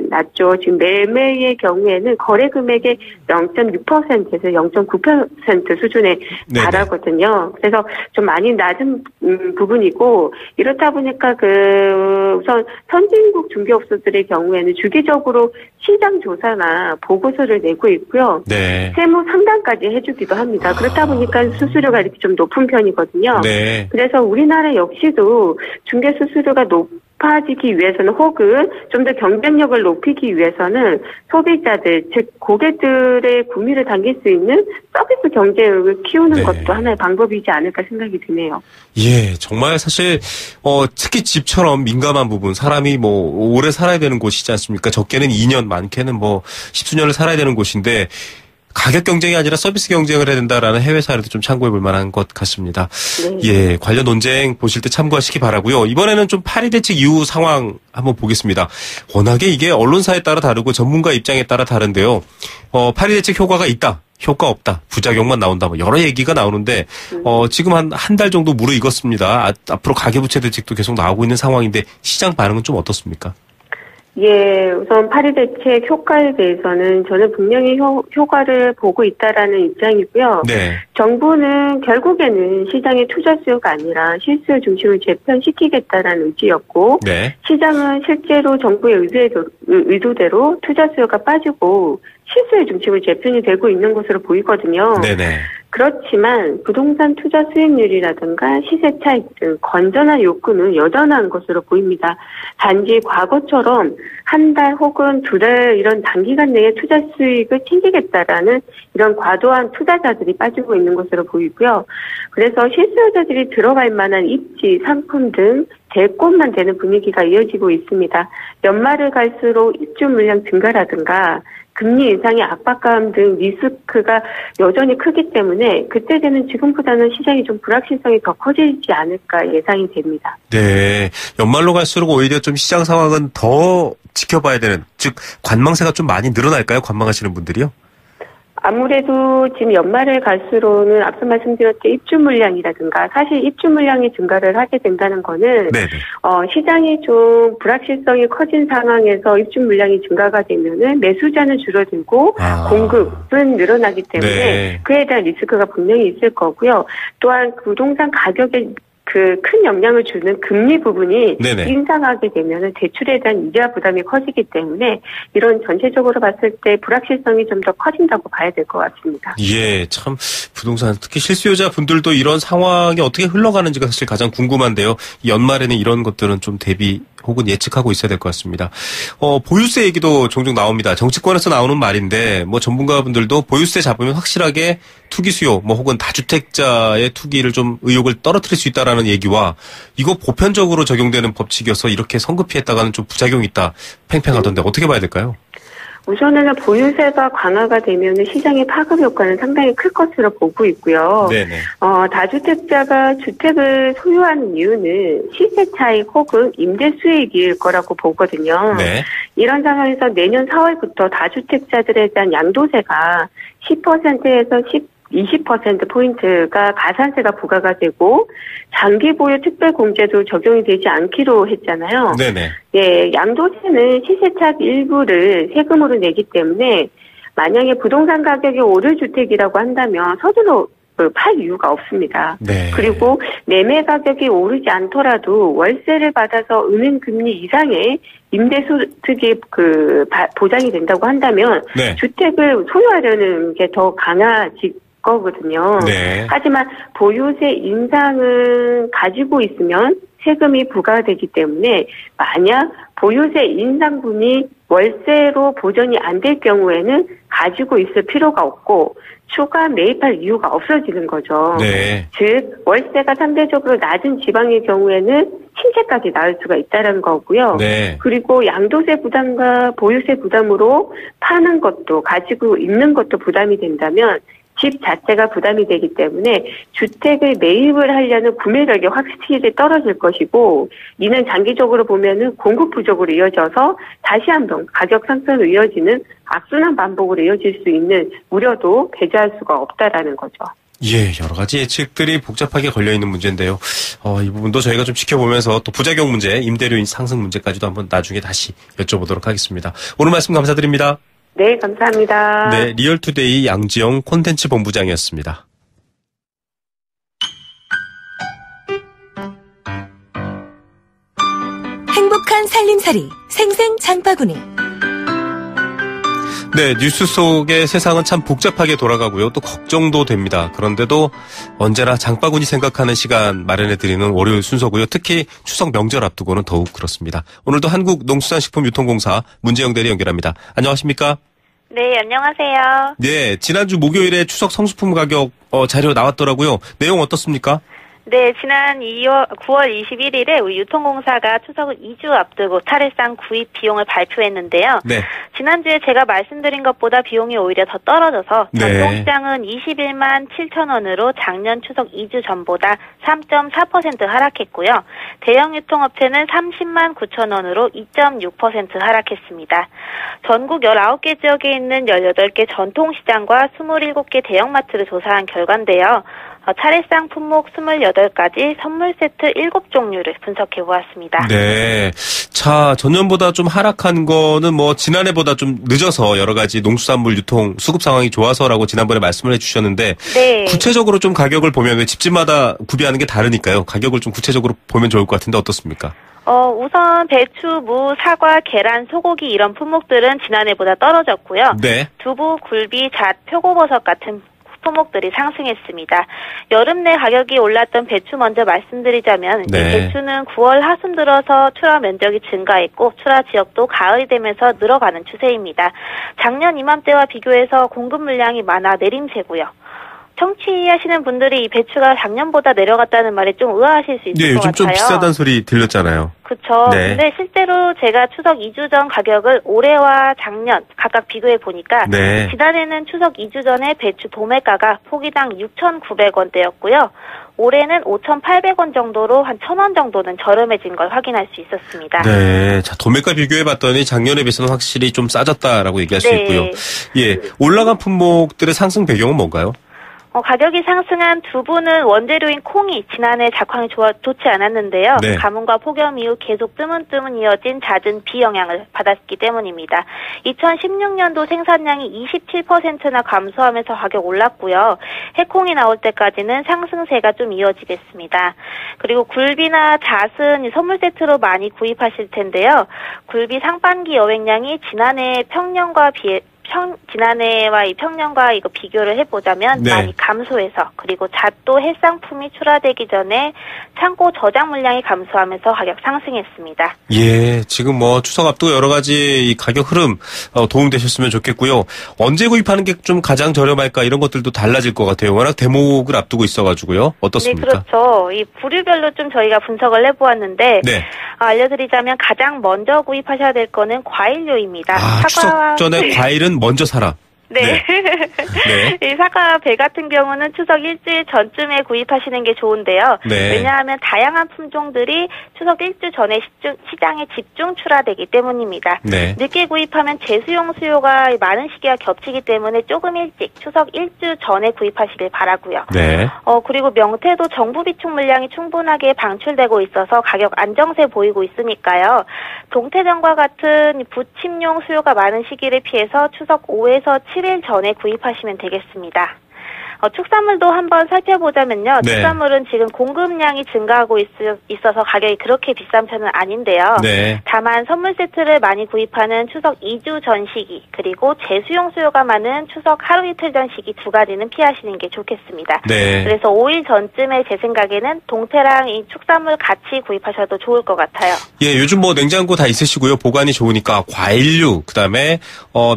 낮죠. 지금 매매의 경우에는 거래 금액의 0.6%에서 0.9% 수준에 네네. 달하거든요. 그래서 좀 많이 낮은 부분이고 이렇다 보니까 우선 선진국 중개업소들의 경우에는 주기적으로 시장 조사나 보고서를 내고 있고요. 네. 세무 상담까지 해주기도 합니다. 그렇다 보니까 수수료가 이렇게 좀 높은 편이거든요. 네. 그래서 우리나라 역시도 중개 수수료가 높아지기 위해서는 혹은 좀 더 경쟁력을 높이기 위해서는 소비자들, 즉 고객들의 구매를 당길 수 있는 서비스 경쟁력을 키우는 네. 것도 하나의 방법이지 않을까 생각이 드네요. 예, 정말 사실 특히 집처럼 민감한 부분, 사람이 오래 살아야 되는 곳이지 않습니까? 적게는 2년, 많게는 십수년을 살아야 되는 곳인데 가격 경쟁이 아니라 서비스 경쟁을 해야 된다라는 해외 사례도 좀 참고해 볼 만한 것 같습니다. 네. 예, 관련 논쟁 보실 때 참고하시기 바라고요. 이번에는 좀 파리 대책 이후 상황 한번 보겠습니다. 워낙에 이게 언론사에 따라 다르고 전문가 입장에 따라 다른데요. 파리 대책 효과가 있다. 효과 없다. 부작용만 나온다. 여러 얘기가 나오는데 지금 한 달 정도 무르익었습니다. 앞으로 가계부채 대책도 계속 나오고 있는 상황인데 시장 반응은 좀 어떻습니까? 예, 우선 파리 대책 효과에 대해서는 저는 분명히 효과를 보고 있다라는 입장이고요. 네. 정부는 결국에는 시장의 투자 수요가 아니라 실수요 중심을 재편시키겠다라는 의지였고, 네. 시장은 실제로 정부의 의도대로 투자 수요가 빠지고 실수요 중심을 재편이 되고 있는 것으로 보이거든요. 네네. 그렇지만 부동산 투자 수익률이라든가 시세 차익 등 건전한 욕구는 여전한 것으로 보입니다. 단지 과거처럼 한 달 혹은 두 달 이런 단기간 내에 투자 수익을 챙기겠다라는 이런 과도한 투자자들이 빠지고 있는 것으로 보이고요. 그래서 실수요자들이 들어갈 만한 입지, 상품 등 될 곳만 되는 분위기가 이어지고 있습니다. 연말을 갈수록 입주 물량 증가라든가 금리 인상의 압박감 등 리스크가 여전히 크기 때문에 그때 되는 지금보다는 시장이 좀 불확실성이 더 커지지 않을까 예상이 됩니다. 네. 연말로 갈수록 오히려 좀 시장 상황은 더 지켜봐야 되는, 즉 관망세가 좀 많이 늘어날까요? 관망하시는 분들이요? 아무래도 지금 연말을 갈수록은 앞서 말씀드렸듯이 입주 물량이라든가 사실 입주 물량이 증가를 하게 된다는 거는 시장이 좀 불확실성이 커진 상황에서 입주 물량이 증가가 되면은 매수자는 줄어들고 공급은 늘어나기 때문에 네. 그에 대한 리스크가 분명히 있을 거고요. 또한 부동산 가격에 큰 영향을 주는 금리 부분이 네네. 인상하게 되면 대출에 대한 이자 부담이 커지기 때문에 이런 전체적으로 봤을 때 불확실성이 좀 더 커진다고 봐야 될 것 같습니다. 예, 참 부동산 특히 실수요자 분들도 이런 상황이 어떻게 흘러가는지가 사실 가장 궁금한데요. 연말에는 이런 것들은 좀 대비 혹은 예측하고 있어야 될 것 같습니다. 보유세 얘기도 종종 나옵니다. 정치권에서 나오는 말인데 전문가분들도 보유세 잡으면 확실하게 투기 수요 혹은 다주택자의 투기를 좀 의욕을 떨어뜨릴 수 있다라는 얘기와 이거 보편적으로 적용되는 법칙이어서 이렇게 성급히 했다가는 좀 부작용이 있다 팽팽하던데 어떻게 봐야 될까요? 우선은 보유세가 강화가 되면 시장의 파급 효과는 상당히 클 것으로 보고 있고요. 네네. 다주택자가 주택을 소유하는 이유는 시세 차익 혹은 임대 수익일 거라고 보거든요. 네. 이런 상황에서 내년 4월부터 다주택자들에 대한 양도세가 10%에서 20%포인트가 가산세가 부과가 되고 장기 보유 특별공제도 적용이 되지 않기로 했잖아요. 네네. 예, 양도세는 시세차익 일부를 세금으로 내기 때문에 만약에 부동산 가격이 오를 주택이라고 한다면 서둘러 팔 이유가 없습니다. 네. 그리고 매매 가격이 오르지 않더라도 월세를 받아서 은행 금리 이상의 임대소득이 보장이 된다고 한다면 네. 주택을 소유하려는 게 더 거거든요. 네. 하지만 보유세 인상은 가지고 있으면 세금이 부과되기 때문에 만약 보유세 인상분이 월세로 보전이 안 될 경우에는 가지고 있을 필요가 없고 추가 매입할 이유가 없어지는 거죠. 네. 즉 월세가 상대적으로 낮은 지방의 경우에는 신세까지 나올 수가 있다는 거고요. 네. 그리고 양도세 부담과 보유세 부담으로 파는 것도 가지고 있는 것도 부담이 된다면 집 자체가 부담이 되기 때문에 주택을 매입을 하려는 구매력이 확실히 떨어질 것이고 이는 장기적으로 보면은 공급 부족으로 이어져서 다시 한번 가격 상승으로 이어지는 악순환 반복으로 이어질 수 있는 우려도 배제할 수가 없다라는 거죠. 예, 여러 가지 예측들이 복잡하게 걸려있는 문제인데요. 이 부분도 저희가 좀 지켜보면서 또 부작용 문제, 임대료 상승 문제까지도 한번 나중에 다시 여쭤보도록 하겠습니다. 오늘 말씀 감사드립니다. 네, 감사합니다. 네, 리얼투데이 양지영 콘텐츠 본부장이었습니다. 행복한 살림살이 생생 장바구니. 네, 뉴스 속의 세상은 참 복잡하게 돌아가고요. 또 걱정도 됩니다. 그런데도 언제나 장바구니 생각하는 시간 마련해드리는 월요일 순서고요. 특히 추석 명절 앞두고는 더욱 그렇습니다. 오늘도 한국농수산식품유통공사 문재영 대리 연결합니다. 안녕하십니까? 네, 안녕하세요. 네, 지난주 목요일에 추석 성수품 가격 자료 나왔더라고요. 내용 어떻습니까? 네, 지난 9월 21일에 우리 유통공사가 추석을 2주 앞두고 차례상 구입 비용을 발표했는데요. 네. 지난주에 제가 말씀드린 것보다 비용이 오히려 더 떨어져서 네. 전통시장은 21만 7천 원으로 작년 추석 2주 전보다 3.4% 하락했고요. 대형 유통업체는 30만 9천 원으로 2.6% 하락했습니다. 전국 19개 지역에 있는 18개 전통시장과 27개 대형마트를 조사한 결과인데요. 차례상 품목 28가지, 선물 세트 7종류를 분석해 보았습니다. 네. 자, 전년보다 좀 하락한 거는 지난해보다 좀 늦어서 여러 가지 농수산물 유통 수급 상황이 좋아서라고 지난번에 말씀을 해주셨는데. 네. 구체적으로 좀 가격을 보면 왜 집집마다 구비하는 게 다르니까요. 가격을 좀 구체적으로 보면 좋을 것 같은데 어떻습니까? 우선 배추, 무, 사과, 계란, 소고기 이런 품목들은 지난해보다 떨어졌고요. 네. 두부, 굴비, 잣, 표고버섯 같은 품목들이 상승했습니다. 여름 내 가격이 올랐던 배추 먼저 말씀드리자면 네. 이 배추는 9월 하순 들어서 출하 면적이 증가했고 출하 지역도 가을이 되면서 늘어가는 추세입니다. 작년 이맘때와 비교해서 공급 물량이 많아 내림세고요. 청취하시는 분들이 이 배추가 작년보다 내려갔다는 말에 좀 의아하실 수 있을 네, 것 요즘 같아요. 좀 비싸다는 소리 들렸잖아요. 그렇죠. 네. 근데 실제로 제가 추석 2주 전 가격을 올해와 작년 각각 비교해 보니까 네. 지난해는 추석 2주 전에 배추 도매가가 포기당 6,900원대였고요. 올해는 5,800원 정도로 한 1,000원 정도는 저렴해진 걸 확인할 수 있었습니다. 네. 자, 도매가 비교해봤더니 작년에 비해서는 확실히 좀 싸졌다라고 얘기할 수 네. 있고요. 예. 올라간 품목들의 상승 배경은 뭔가요? 가격이 상승한 두부는 원재료인 콩이 지난해 작황이 좋지 않았는데요. 네. 가뭄과 폭염 이후 계속 뜨문뜨문 이어진 잦은 비 영향을 받았기 때문입니다. 2016년도 생산량이 27%나 감소하면서 가격 올랐고요. 해콩이 나올 때까지는 상승세가 좀 이어지겠습니다. 그리고 굴비나 잣은 선물 세트로 많이 구입하실 텐데요. 굴비 상반기 여획량이 지난해와 이 평년과 이거 비교를 해보자면 네. 많이 감소해서 그리고 잣도 해상품이 출하되기 전에 창고 저장 물량이 감소하면서 가격 상승했습니다. 예, 지금 추석 앞두고 여러 가지 이 가격 흐름 도움되셨으면 좋겠고요. 언제 구입하는 게 좀 가장 저렴할까 이런 것들도 달라질 것 같아요. 워낙 대목을 앞두고 있어가지고요. 어떻습니까? 네, 그렇죠. 이 부류별로 좀 저희가 분석을 해보았는데 네. 알려드리자면 가장 먼저 구입하셔야 될 거는 과일류입니다. 추석 전에 과일은 먼저 사라. 네. 네. 이 사과, 배 같은 경우는 추석 일주일 전쯤에 구입하시는 게 좋은데요. 네. 왜냐하면 다양한 품종들이 추석 일주 전에 시장에 집중 출하되기 때문입니다. 네. 늦게 구입하면 재수용 수요가 많은 시기와 겹치기 때문에 조금 일찍 추석 일주 전에 구입하시길 바라고요. 네. 그리고 명태도 정부 비축 물량이 충분하게 방출되고 있어서 가격 안정세 보이고 있으니까요. 동태전과 같은 부침용 수요가 많은 시기를 피해서 추석 5에서 7일 전에 구입하시면 되겠습니다. 축산물도 한번 살펴보자면요. 네. 축산물은 지금 공급량이 증가하고 있어서 가격이 그렇게 비싼 편은 아닌데요. 네. 다만 선물 세트를 많이 구입하는 추석 2주 전 시기 그리고 재수용 수요가 많은 추석 하루 이틀 전 시기 두 가지는 피하시는 게 좋겠습니다. 네. 그래서 5일 전쯤에 제 생각에는 동태랑 이 축산물 같이 구입하셔도 좋을 것 같아요. 예, 요즘 뭐 냉장고 다 있으시고요. 보관이 좋으니까 과일류, 그다음에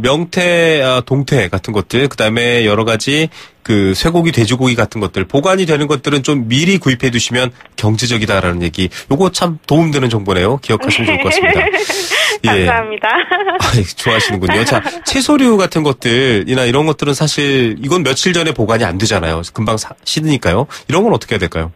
명태, 동태 같은 것들, 그다음에 여러 가지 그 쇠고기, 돼지고기 같은 것들, 보관이 되는 것들은 좀 미리 구입해 두시면 경제적이다라는 얘기. 요거 참 도움되는 정보네요. 기억하시면 좋을 것 같습니다. 예. 감사합니다. 좋아하시는군요. 자, 채소류 같은 것들이나 이런 것들은 사실 이건 며칠 전에 보관이 안 되잖아요. 금방 시드니까요. 이런 건 어떻게 해야 될까요?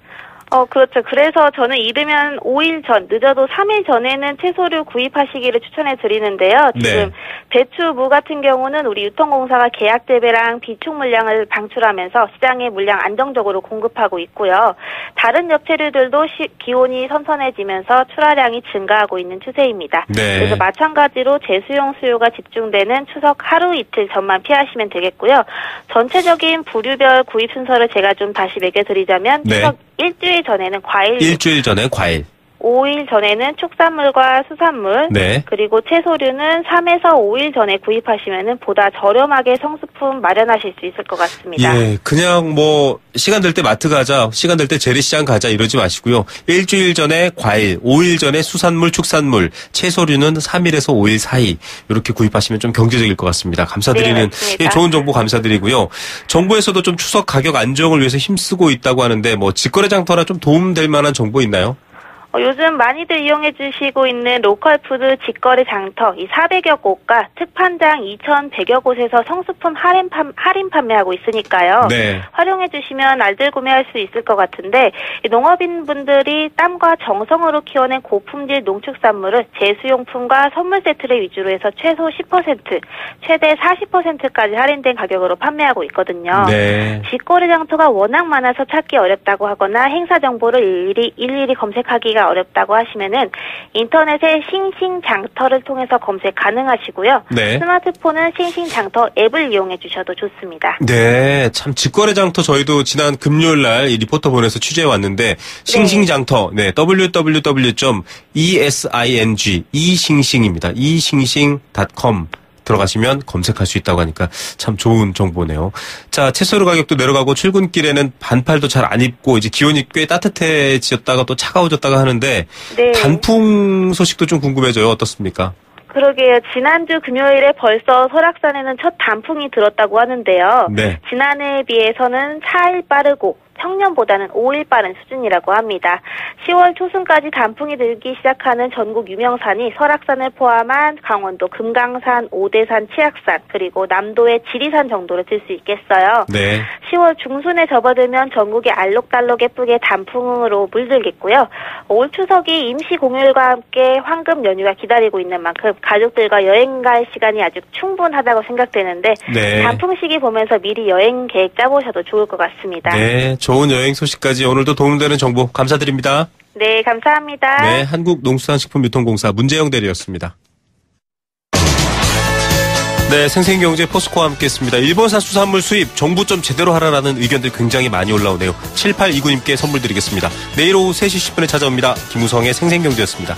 그렇죠. 그래서 저는 이르면 5일 전, 늦어도 3일 전에는 채소류 구입하시기를 추천해 드리는데요. 지금 네. 배추, 무 같은 경우는 우리 유통공사가 계약 재배랑 비축 물량을 방출하면서 시장에 물량 안정적으로 공급하고 있고요. 다른 엽채류들도 기온이 선선해지면서 출하량이 증가하고 있는 추세입니다. 네. 그래서 마찬가지로 재수용 수요가 집중되는 추석 하루 이틀 전만 피하시면 되겠고요. 전체적인 부류별 구입 순서를 제가 좀 다시 매겨드리자면 네. 추석 일주일 전에는 과일, 일주일 전에 과일, 5일 전에는 축산물과 수산물, 네. 그리고 채소류는 3에서 5일 전에 구입하시면은 보다 저렴하게 성수품 마련하실 수 있을 것 같습니다. 예, 그냥 뭐 시간 될 때 마트 가자, 시간 될 때 재래시장 가자 이러지 마시고요. 일주일 전에 과일, 5일 전에 수산물, 축산물, 채소류는 3일에서 5일 사이 이렇게 구입하시면 좀 경제적일 것 같습니다. 감사드리는 네, 예, 좋은 정보 감사드리고요. 정부에서도 좀 추석 가격 안정을 위해서 힘쓰고 있다고 하는데 뭐 직거래 장터나 좀 도움될 만한 정보 있나요? 요즘 많이들 이용해 주시고 있는 로컬푸드 직거래 장터 이 400여 곳과 특판장 2,100여 곳에서 성수품 할인 판매하고 있으니까요. 네. 활용해 주시면 알뜰 구매할 수 있을 것 같은데 농업인분들이 땀과 정성으로 키워낸 고품질 농축산물을 제수용품과 선물 세트를 위주로 해서 최소 10%, 최대 40%까지 할인된 가격으로 판매하고 있거든요. 네. 직거래 장터가 워낙 많아서 찾기 어렵다고 하거나 행사 정보를 일일이 검색하기가 어렵다고 하시면은 인터넷에 싱싱장터를 통해서 검색 가능하시고요. 네. 스마트폰은 싱싱장터 앱을 이용해 주셔도 좋습니다. 네, 참 직거래 장터 저희도 지난 금요일 날 이 리포터 보내서 취재해 왔는데 싱싱장터, 네, www.esing 이싱싱입니다. 이싱싱.com 들어가시면 검색할 수 있다고 하니까 참 좋은 정보네요. 자, 채소류 가격도 내려가고 출근길에는 반팔도 잘 안 입고 이제 기온이 꽤 따뜻해졌다가 또 차가워졌다가 하는데 네. 단풍 소식도 좀 궁금해져요. 어떻습니까? 그러게요. 지난주 금요일에 벌써 설악산에는 첫 단풍이 들었다고 하는데요. 네. 지난해에 비해서는 4일 빠르고 평년보다는 5일 빠른 수준이라고 합니다. 10월 초순까지 단풍이 들기 시작하는 전국 유명산이 설악산을 포함한 강원도 금강산, 오대산, 치악산, 그리고 남도의 지리산 정도로 들 수 있겠어요. 네. 10월 중순에 접어들면 전국이 알록달록 예쁘게 단풍으로 물들겠고요. 올 추석이 임시 공휴일과 함께 황금 연휴가 기다리고 있는 만큼 가족들과 여행 갈 시간이 아주 충분하다고 생각되는데 네. 단풍 시기 보면서 미리 여행 계획 짜보셔도 좋을 것 같습니다. 네, 좋은 여행 소식까지 오늘도 도움되는 정보 감사드립니다. 네, 감사합니다. 네, 한국농수산식품유통공사 문재영 대리였습니다. 네, 생생경제 포스코와 함께했습니다. 일본산 수산물 수입 정부 좀 제대로 하라라는 의견들 굉장히 많이 올라오네요. 7829님께 선물 드리겠습니다. 내일 오후 3시 10분에 찾아옵니다. 김우성의 생생경제였습니다.